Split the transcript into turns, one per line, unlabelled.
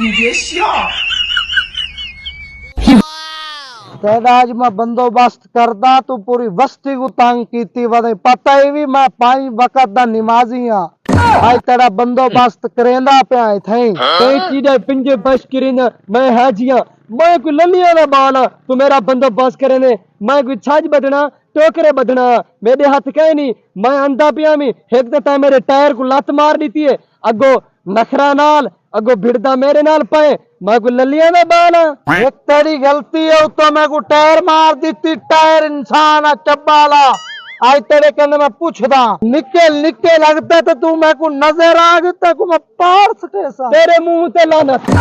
你别笑。
तेरा आज मैं बंदोबस्त करदा तू पूरी बस्ती को तंग कीती वदे पता ही भी मैं 5 वक्त दा नमाजी हां आज तेरा बंदोबस्त करेंदा पिया थे कई चीजें पिंजे बस करेंदा मैं हाजियां मैं कोई ललिया दा बाल तू मेरा बंदोबस्त करेने मैं कोई छाज बदना टोकरे बदना मेरे हाथ कहीं नहीं मैं अंधा पिया में एक तो मेरे टायर को लत मार दी है अगो नखरा नाल अगो भिड़दा मेरे नाल पे मैं कोई ललिया दा बाल एक तेरी गलती है तो मैं को टायर मार दी टायर इंसान है चब्बाला आज तेरे कहने मैं पूछदा निक्के निक्के लगता तो तू मैं को नजर आ गया को मैं पार सटे सा तेरे मुंह ते लानत